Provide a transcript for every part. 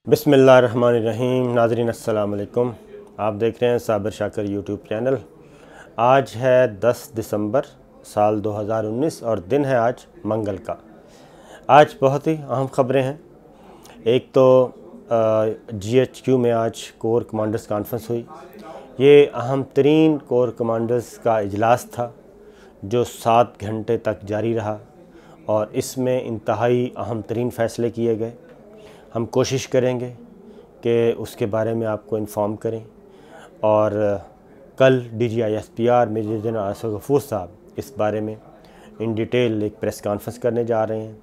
बिस्मिल्लाहिर्रहमानिर्रहीम। नाज़रीन अस्सलाम वालेकुम। आप देख रहे हैं साबिर शाकिर यूट्यूब चैनल। आज है 10 दिसंबर साल 2019 और दिन है आज मंगल का। आज बहुत ही अहम ख़बरें हैं। एक तो GHQ में आज कोर कमांडर्स कॉन्फ्रेंस हुई। ये अहम तरीन कोर कमांडर्स का इजलास था जो 7 घंटे तक जारी रहा और इसमें इंतहाई अहम तरीन फ़ैसले किए गए। हम कोशिश करेंगे कि उसके बारे में आपको इन्फॉर्म करें। और कल DGISPR major general Asif Ghafoor sahab इस बारे में इन डिटेल एक प्रेस कॉन्फ्रेंस करने जा रहे हैं।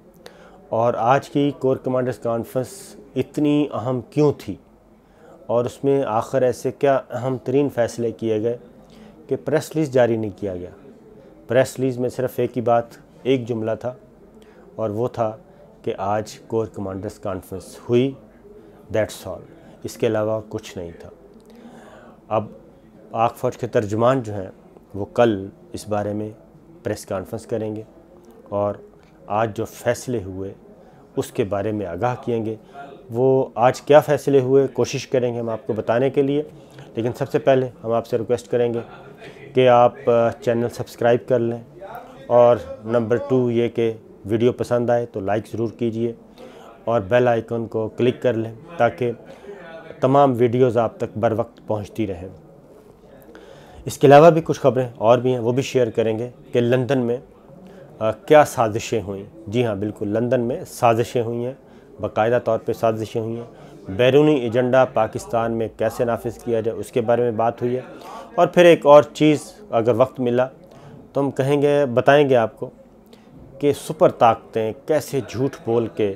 और आज की कोर कमांडर्स कॉन्फ्रेंस इतनी अहम क्यों थी और उसमें आखिर ऐसे क्या अहम तरीन फ़ैसले किए गए कि प्रेस रिलीज़ जारी नहीं किया गया। प्रेस रिलीज़ में सिर्फ़ एक ही बात, एक जुमला था और वो था कि आज कोर कमांडर्स कॉन्फ्रेंस हुई, दैट्स ऑल। इसके अलावा कुछ नहीं था। अब पाक फ़ौज के तर्जुमान जो हैं वो कल इस बारे में प्रेस कॉन्फ्रेंस करेंगे और आज जो फ़ैसले हुए उसके बारे में आगाह किएंगे। वो आज क्या फ़ैसले हुए कोशिश करेंगे हम आपको बताने के लिए। लेकिन सबसे पहले हम आपसे रिक्वेस्ट करेंगे कि आप चैनल सब्सक्राइब कर लें और नंबर 2 ये कि वीडियो पसंद आए तो लाइक ज़रूर कीजिए और बेल आइकन को क्लिक कर लें ताकि तमाम वीडियोज़ आप तक बर वक्त पहुँचती रहें। इसके अलावा भी कुछ ख़बरें और भी हैं, वो भी शेयर करेंगे कि लंदन में क्या साजिशें हुई। जी हाँ, बिल्कुल, लंदन में साजिशें हुई हैं, बाकायदा तौर पे साजिशें हुई हैं। बैरूनी एजेंडा पाकिस्तान में कैसे नाफिज किया जाए उसके बारे में बात हुई है। और फिर एक और चीज़ अगर वक्त मिला तो हम कहेंगे, बताएंगे आपको कि सुपर ताकतें कैसे झूठ बोल के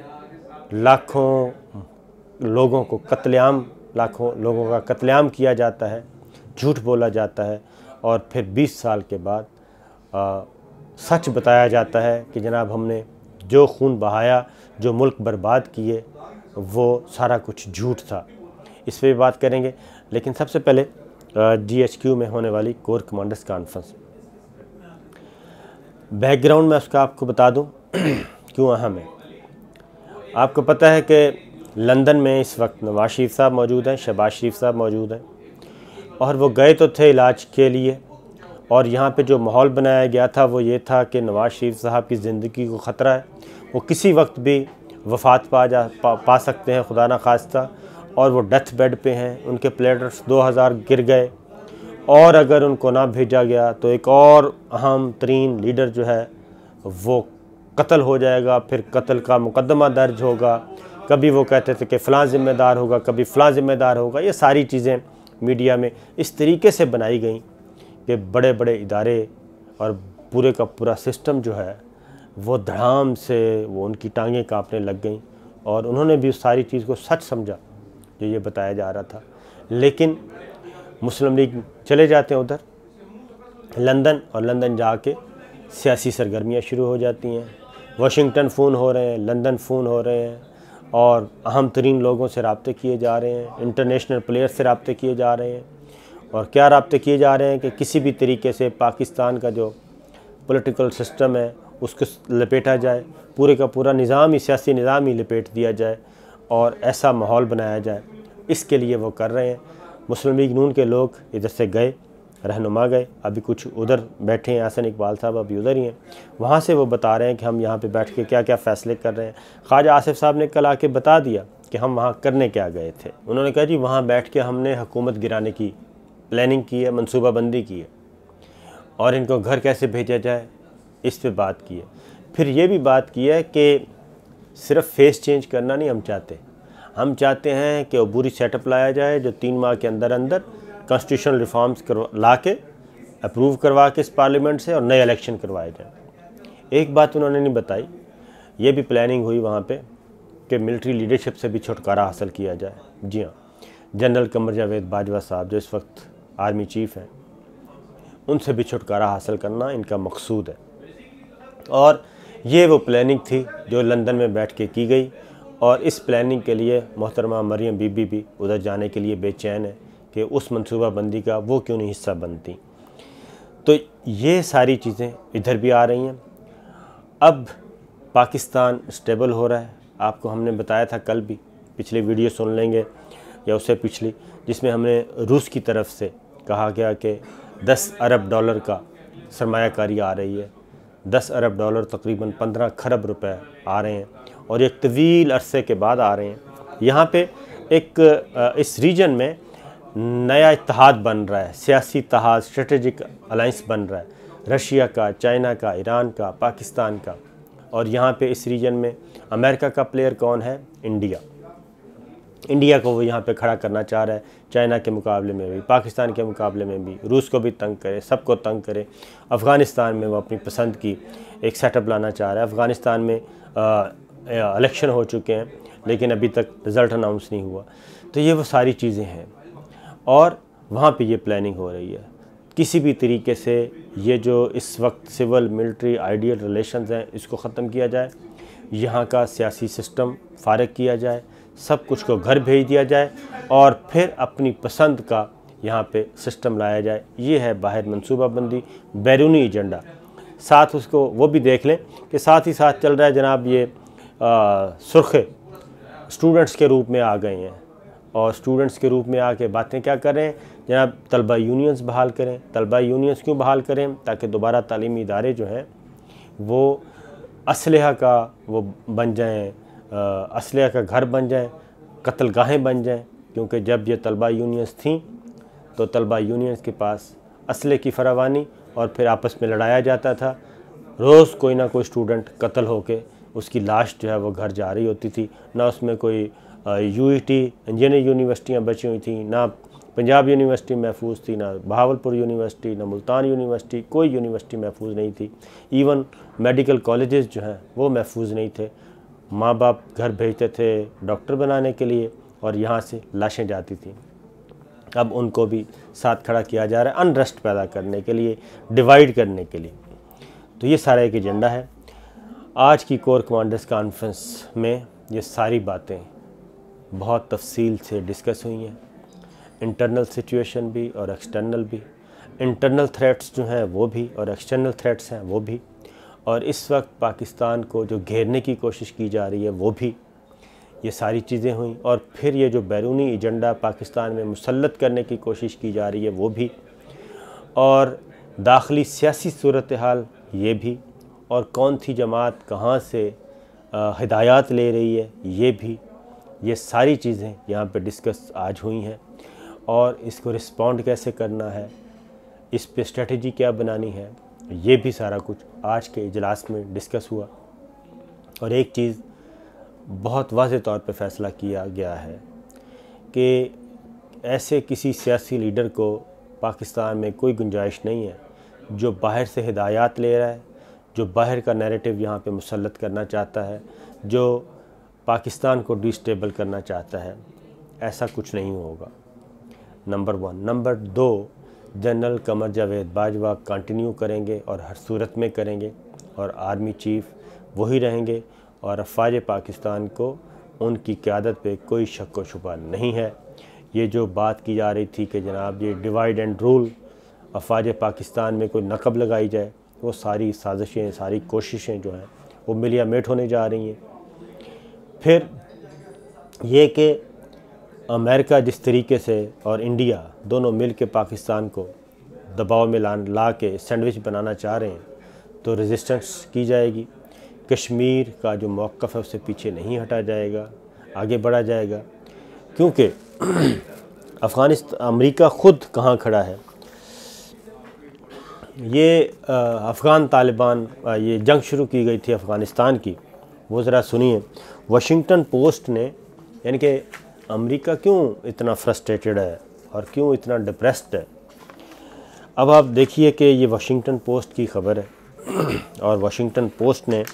लाखों लोगों को कत्लेआम, लाखों लोगों का कत्लेआम किया जाता है, झूठ बोला जाता है और फिर 20 साल के बाद सच बताया जाता है कि जनाब हमने जो खून बहाया, जो मुल्क बर्बाद किए, वो सारा कुछ झूठ था। इस पर भी बात करेंगे। लेकिन सबसे पहले GHQ में होने वाली कोर कमांडर्स कॉन्फ्रेंस, बैकग्राउंड में उसका आपको बता दूं क्यों अहम है। आपको पता है कि लंदन में इस वक्त नवाज शरीफ साहब मौजूद हैं, शहबाज शरीफ साहब मौजूद हैं और वो गए तो थे इलाज के लिए। और यहाँ पे जो माहौल बनाया गया था वो ये था कि नवाज शरीफ साहब की ज़िंदगी को ख़तरा है, वो किसी वक्त भी वफ़ात पा सकते हैं, खुदा ना खास्ता, और वो डेथ बेड पे हैं। उनके प्लेटलेट्स 2000 गिर गए और अगर उनको ना भेजा गया तो एक और अहम तरीन लीडर जो है वो कत्ल हो जाएगा, फिर कत्ल का मुकदमा दर्ज होगा। कभी वो कहते थे कि फ़लाँ ज़िम्मेदार होगा, कभी फ़लाँ ज़िम्मेदार होगा। ये सारी चीज़ें मीडिया में इस तरीके से बनाई गई कि बड़े बड़े इदारे और पूरे का पूरा सिस्टम जो है वो धड़ाम से वो उनकी टांगें कांपने लग गईं और उन्होंने भी उस सारी चीज़ को सच समझा जो ये बताया जा रहा था। लेकिन मुस्लिम लीग चले जाते हैं उधर लंदन और लंदन जाके सियासी सरगर्मियाँ शुरू हो जाती हैं। वाशिंगटन फ़ोन हो रहे हैं, लंदन फ़ोन हो रहे हैं और अहम तरीन लोगों से राब्ते किए जा रहे हैं, इंटरनेशनल प्लेयर्स से राब्ते किए जा रहे हैं। और क्या राब्ते किए जा रहे हैं कि किसी भी तरीके से पाकिस्तान का जो पॉलिटिकल सिस्टम है उसको लपेटा जाए, पूरे का पूरा निज़ाम ही, सियासी निज़ाम ही लपेट दिया जाए और ऐसा माहौल बनाया जाए। इसके लिए वो कर रहे हैं। मुस्लिम लीग नून के लोग इधर से गए, रहनुमा गए, अभी कुछ उधर बैठे हैं, हसन इकबाल साहब अभी उधर ही हैं। वहाँ से वो बता रहे हैं कि हम यहाँ पे बैठ के क्या क्या फ़ैसले कर रहे हैं। ख्वाजा आसिफ साहब ने कल आके बता दिया कि हम वहाँ करने क्या गए थे। उन्होंने कहा जी वहाँ बैठ के हमने हुकूमत गिराने की प्लानिंग की है, मनसूबाबंदी की है और इनको घर कैसे भेजा जाए इस पे बात की है। फिर ये भी बात की है कि सिर्फ फेस चेंज करना नहीं हम चाहते, हम चाहते हैं कि अबूरी सेटअप लाया जाए जो 3 माह के अंदर अंदर कॉन्स्टिट्यूशनल रिफॉर्म्स ला के अप्रूव करवा के इस पार्लियामेंट से और नए इलेक्शन करवाए जाए। एक बात उन्होंने नहीं बताई, ये भी प्लानिंग हुई वहाँ पे कि मिलिट्री लीडरशिप से भी छुटकारा हासिल किया जाए। जी हाँ, जनरल कमर जावेद बाजवा साहब जो इस वक्त आर्मी चीफ़ हैं, उनसे भी छुटकारा हासिल करना इनका मकसूद है। और ये वो प्लानिंग थी जो लंदन में बैठ के की गई और इस प्लानिंग के लिए मोहतरमा मरियम बीबी भी उधर जाने के लिए बेचैन है कि उस मनसूबाबंदी का वो क्यों नहीं हिस्सा बनती। तो ये सारी चीज़ें इधर भी आ रही हैं। अब पाकिस्तान स्टेबल हो रहा है। आपको हमने बताया था कल भी पिछली वीडियो सुन लेंगे या उससे पिछली, जिसमें हमने रूस की तरफ से कहा गया कि 10 अरब डॉलर का सरमायाकारी आ रही है। 10 अरब डॉलर तकरीबन 15 खरब रुपए आ रहे हैं और एक तवील अरसे के बाद आ रहे हैं। यहाँ पे एक इस रीजन में नया इत्तेहाद बन रहा है, सियासी इत्तेहाद, स्ट्रेटेजिक अलाइंस बन रहा है, रशिया का, चाइना का, ईरान का, पाकिस्तान का। और यहाँ पे इस रीजन में अमेरिका का प्लेयर कौन है? इंडिया को वो यहाँ पे खड़ा करना चाह रहा है, चाइना के मुकाबले में भी, पाकिस्तान के मुकाबले में भी, रूस को भी तंग करे, सबको तंग करे। अफ़गानिस्तान में वो अपनी पसंद की एक सेटअप लाना चाह रहा है। अफ़गानिस्तान में इलेक्शन हो चुके हैं लेकिन अभी तक रिज़ल्ट अनाउंस नहीं हुआ। तो ये वो सारी चीज़ें हैं और वहाँ पे ये प्लानिंग हो रही है। किसी भी तरीके से ये जो इस वक्त सिविल मिलिट्री आइडियल रिलेशंस हैं इसको ख़त्म किया जाए, यहाँ का सियासी सिस्टम फ़ारिग किया जाए, सब कुछ को घर भेज दिया जाए और फिर अपनी पसंद का यहाँ पे सिस्टम लाया जाए। ये है बाहर मनसूबाबंदी, बैरूनी एजेंडा। साथ उसको वो भी देख लें कि साथ ही साथ चल रहा है जनाब ये सुर्खे स्टूडेंट्स के रूप में आ गए हैं और स्टूडेंट्स के रूप में आके बातें क्या कर रहे हैं जनाब, तलबा यूनियंस बहाल करें। तलबा यूनियंस क्यों बहाल करें? ताकि दोबारा तालीमी इदारे जो हैं वो असलहा का वो बन जाएँ, असलहा का घर बन जाएँ, कत्लगाहें बन जाएँ। क्योंकि जब ये तलबा यूनियंस थीं तो तलबा यूनियंस के पास असले की फरावानी और फिर आपस में लड़ाया जाता था। रोज़ कोई ना कोई स्टूडेंट कत्ल होके उसकी लाश जो है वो घर जा रही होती थी। ना उसमें कोई यूईटी इंजीनियरिंग यूनिवर्सिटियाँ बची हुई थी, ना पंजाब यूनिवर्सिटी महफूज थी, ना बहावलपुर यूनिवर्सिटी, ना मुल्तान यूनिवर्सिटी, कोई यूनिवर्सिटी महफूज नहीं थी। इवन मेडिकल कॉलेजेस जो हैं वो महफूज नहीं थे। माँ बाप घर भेजते थे डॉक्टर बनाने के लिए और यहाँ से लाशें जाती थी। अब उनको भी साथ खड़ा किया जा रहा है अनरेस्ट पैदा करने के लिए, डिवाइड करने के लिए। तो ये सारा एक एजेंडा है। आज की कोर कमांडर्स कॉन्फ्रेंस में ये सारी बातें बहुत तफसील से डिस्कस हुई हैं, इंटरनल सिचुएशन भी और एक्सटर्नल भी, इंटरनल थ्रेट्स जो हैं वो भी और एक्सटर्नल थ्रेट्स हैं वो भी, और इस वक्त पाकिस्तान को जो घेरने की कोशिश की जा रही है वो भी। ये सारी चीज़ें हुई और फिर ये जो बैरूनी एजेंडा पाकिस्तान में मुसल्लत करने की कोशिश की जा रही है वो भी, और दाखिली सियासी सूरत हाल ये भी, और कौन सी जमात कहाँ से हिदायत ले रही है ये भी। ये सारी चीज़ें यहाँ पे डिस्कस आज हुई हैं और इसको रिस्पॉन्ड कैसे करना है, इस पे स्ट्रेटजी क्या बनानी है, ये भी सारा कुछ आज के इजलास में डिस्कस हुआ। और एक चीज़ बहुत वाज़े तौर पे फ़ैसला किया गया है कि ऐसे किसी सियासी लीडर को पाकिस्तान में कोई गुंजाइश नहीं है जो बाहर से हिदायत ले रहा है, जो बाहर का नैरेटिव यहाँ पे मुसल्लत करना चाहता है, जो पाकिस्तान को डिस्टेबल करना चाहता है। ऐसा कुछ नहीं होगा, number 1। Number 2, general Qamar Javed Bajwa continue करेंगे और हर सूरत में करेंगे और आर्मी चीफ़ वही रहेंगे और अफ़वाज पाकिस्तान को उनकी क़यादत पे कोई शक व शुबा नहीं है। ये जो बात की जा रही थी कि जनाब ये डिवाइड एंड रूल अफ़वाज पाकिस्तान में कोई नक़ब लगाई जाए, वो सारी साजिशें, सारी कोशिशें जो हैं वो मिलिया मेट होने जा रही हैं। फिर ये कि अमेरिका जिस तरीके से और इंडिया दोनों मिल के पाकिस्तान को दबाव में ला के सैंडविच बनाना चाह रहे हैं तो रेजिस्टेंस की जाएगी। कश्मीर का जो मौक़िफ़ है उससे पीछे नहीं हटा जाएगा, आगे बढ़ा जाएगा। क्योंकि अमेरिका ख़ुद कहाँ खड़ा है, ये अफ़गान तालिबान ये जंग शुरू की गई थी अफ़गानिस्तान की, वो ज़रा सुनिए। वाशिंगटन पोस्ट ने, यानी कि अमेरिका क्यों इतना फ्रस्ट्रेटेड है और क्यों इतना डिप्रेस्ड है। अब आप देखिए कि ये वाशिंगटन पोस्ट की ख़बर है और वाशिंगटन पोस्ट ने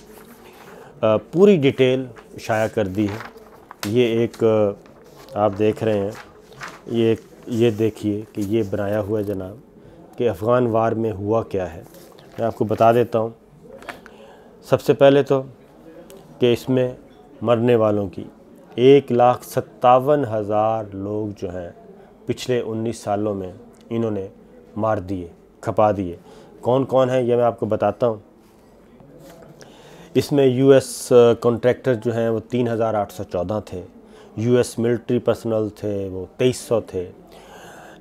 पूरी डिटेल शाया कर दी है। ये एक आप देख रहे हैं, ये देखिए कि ये बनाया हुआ है जनाब कि अफ़गान वार में हुआ क्या है। मैं आपको बता देता हूँ। सबसे पहले तो कि इसमें मरने वालों की 1,57,000 लोग जो हैं पिछले 19 सालों में इन्होंने मार दिए, खपा दिए। कौन कौन है ये मैं आपको बताता हूँ। इसमें यूएस कॉन्ट्रैक्टर जो हैं वो 3,814 थे, यूएस मिलिट्री पर्सनल थे वो 2300 थे,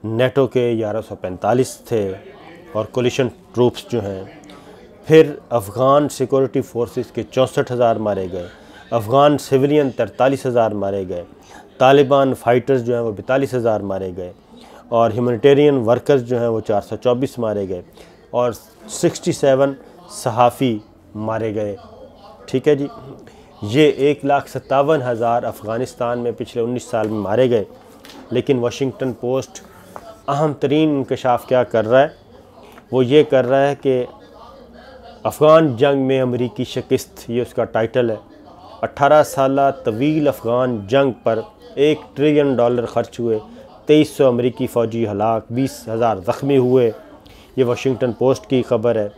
नेटो के 1145 थे, और कोलिशन ट्रूप्स जो हैं। फिर अफ़गान सिक्योरिटी फोर्सेस के 64,000 मारे गए, अफ़गान सिविलियन 43,000 मारे गए, तालिबान फाइटर्स जो हैं वो 42,000 मारे गए, और ह्यूमैनिटेरियन वर्कर्स जो हैं वो 424 मारे गए, और 67 सहाफ़ी मारे गए। ठीक है जी, ये 1,57,000 अफ़गानिस्तान में पिछले 19 साल में मारे गए। लेकिन वाशिंगटन पोस्ट अहम तरीन इंकशाफ क्या कर रहा है, वो ये कर रहा है कि अफ़गान जंग में अमरीकी शिकस्त, ये उसका टाइटल है। 18 साला तवील अफ़गान जंग पर $1 ट्रिलियन खर्च हुए, 2300 अमरीकी फ़ौजी हलाक, 20,000 ज़ख्मी हुए। ये वाशिंगटन पोस्ट की खबर है।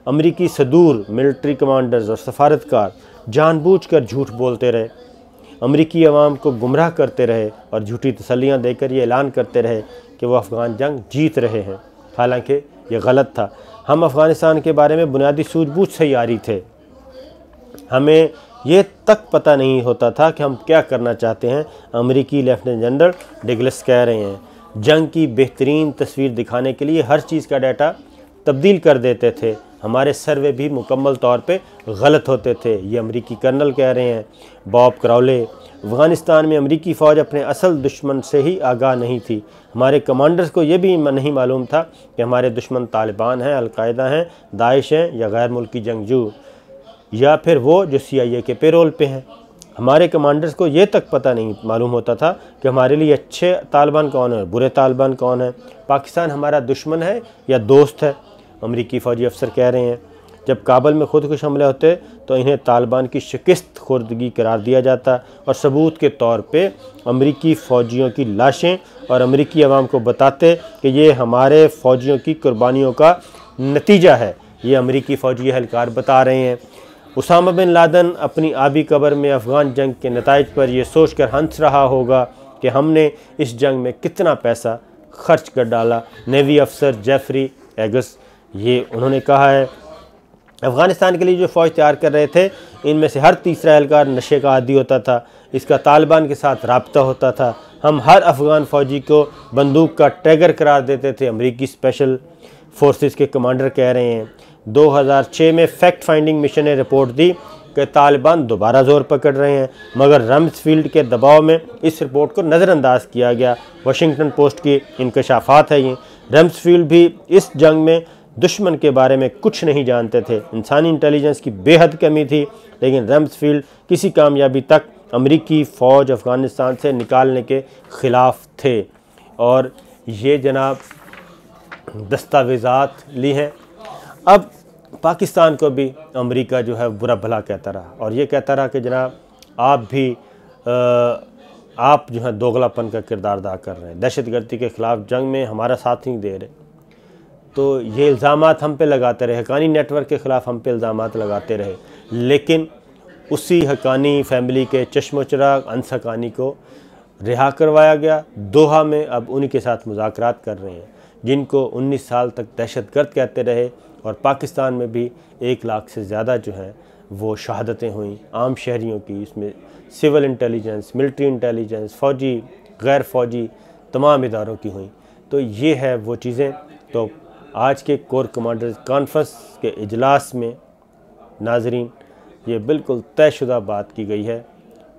अमरीकी सदूर, मिलिट्री कमांडर्स और सफारतकार जानबूझकर झूठ बोलते रहे, अमरीकी अवाम को गुमराह करते रहे और झूठी तसल्लियाँ देकर ये ऐलान करते रहे कि वो अफ़गान जंग जीत रहे हैं, हालांकि ये गलत था। हम अफ़गानिस्तान के बारे में बुनियादी सूझबूझ से यारी थे, हमें ये तक पता नहीं होता था कि हम क्या करना चाहते हैं। अमरीकी लेफ्टिनेंट जनरल डगलस कह रहे हैं, जंग की बेहतरीन तस्वीर दिखाने के लिए हर चीज़ का डाटा तब्दील कर देते थे, हमारे सर्वे भी मुकम्मल तौर पे गलत होते थे। ये अमरीकी कर्नल कह रहे हैं, बॉब क्राउले। अफ़गानिस्तान में अमरीकी फ़ौज अपने असल दुश्मन से ही आगाह नहीं थी, हमारे कमांडर्स को ये भी नहीं मालूम था कि हमारे दुश्मन तालिबान हैं, अलकायदा हैं, दाइश हैं, या गैर मुल्की जंगजू, या फिर वो जो CIA के पेरोल पे हैं। हमारे कमांडर्स को ये तक पता नहीं मालूम होता था कि हमारे लिए अच्छे तालिबान कौन है, बुरे तालिबान कौन है, पाकिस्तान हमारा दुश्मन है या दोस्त है। अमरीकी फ़ौजी अफसर कह रहे हैं, जब काबुल में खुदकुश हमले होते तो इन्हें तालिबान की शिकस्त खुर्दगी करार दिया जाता, और सबूत के तौर पे अमरीकी फ़ौजियों की लाशें और अमरीकी अवाम को बताते कि ये हमारे फ़ौजियों की कुर्बानियों का नतीजा है। ये अमरीकी फ़ौजी एहलकार बता रहे हैं। उसामा बिन लादेन अपनी आबी कब्र में अफ़गान जंग के नताइज पर यह सोच कर हंस रहा होगा कि हमने इस जंग में कितना पैसा खर्च कर डाला। नेवी अफसर जेफरी एगस, ये उन्होंने कहा है, अफ़गानिस्तान के लिए जो फ़ौज तैयार कर रहे थे इनमें से हर तीसरा एहलकार नशे का आदी होता था, इसका तालिबान के साथ राब्ता होता था। हम हर अफ़गान फ़ौजी को बंदूक का टैगर करार देते थे। अमरीकी स्पेशल फोर्सेस के कमांडर कह रहे हैं। 2006 में फैक्ट फाइंडिंग मिशन ने रिपोर्ट दी कि तालिबान दोबारा ज़ोर पकड़ रहे हैं, मगर रम्सफील्ड के दबाव में इस रिपोर्ट को नज़रअंदाज किया गया। वाशिंगटन पोस्ट की इंकशाफात है ये। रम्सफील्ड भी इस जंग में दुश्मन के बारे में कुछ नहीं जानते थे, इंसानी इंटेलिजेंस की बेहद कमी थी, लेकिन रम्सफील्ड किसी कामयाबी तक अमरीकी फ़ौज अफ़गानिस्तान से निकालने के ख़िलाफ़ थे। और ये जनाब दस्तावेज़ात ली हैं। अब पाकिस्तान को भी अमेरिका जो है बुरा भला कहता रहा, और ये कहता रहा कि जनाब आप जो है दोगलापन का किरदार अदा कर रहे हैं, दहशतगर्दी के ख़िलाफ़ जंग में हमारा साथ नहीं दे रहे। तो ये इल्ज़ामात हम पे लगाते रहे, हक़ानी नेटवर्क के ख़िलाफ़ हम पे इल्ज़ामात लगाते रहे, लेकिन उसी हक़ानी फैमिली के चश्मो चिराग अंस हक़ानी को रिहा करवाया गया। दोहा में अब उन्हीं के साथ मुज़ाकरात कर रहे हैं जिनको 19 साल तक दहशतगर्द कहते रहे, और पाकिस्तान में भी 1 लाख से ज़्यादा जो हैं वो शहादतें हुई आम शहरियों की। इसमें सिविल इंटेलिजेंस, मिलिट्री इंटेलिजेंस, फ़ौजी, गैर फ़ौजी तमाम इदारों की हुई। तो ये है वो चीज़ें। तो आज के कोर कमांडर्स कॉन्फ्रेंस के इजलास में नाज़रीन ये बिल्कुल तयशुदा बात की गई है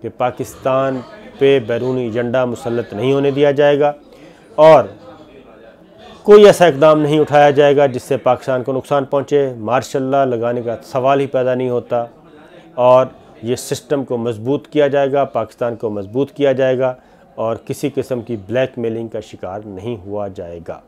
कि पाकिस्तान पे बैरूनी एजेंडा मुसल्लत नहीं होने दिया जाएगा, और कोई ऐसा इक़दाम नहीं उठाया जाएगा जिससे पाकिस्तान को नुकसान पहुँचे। मार्शल लॉ लगाने का सवाल ही पैदा नहीं होता, और ये सिस्टम को मजबूत किया जाएगा, पाकिस्तान को मजबूत किया जाएगा, और किसी किस्म की ब्लैकमेलिंग का शिकार नहीं हुआ जाएगा।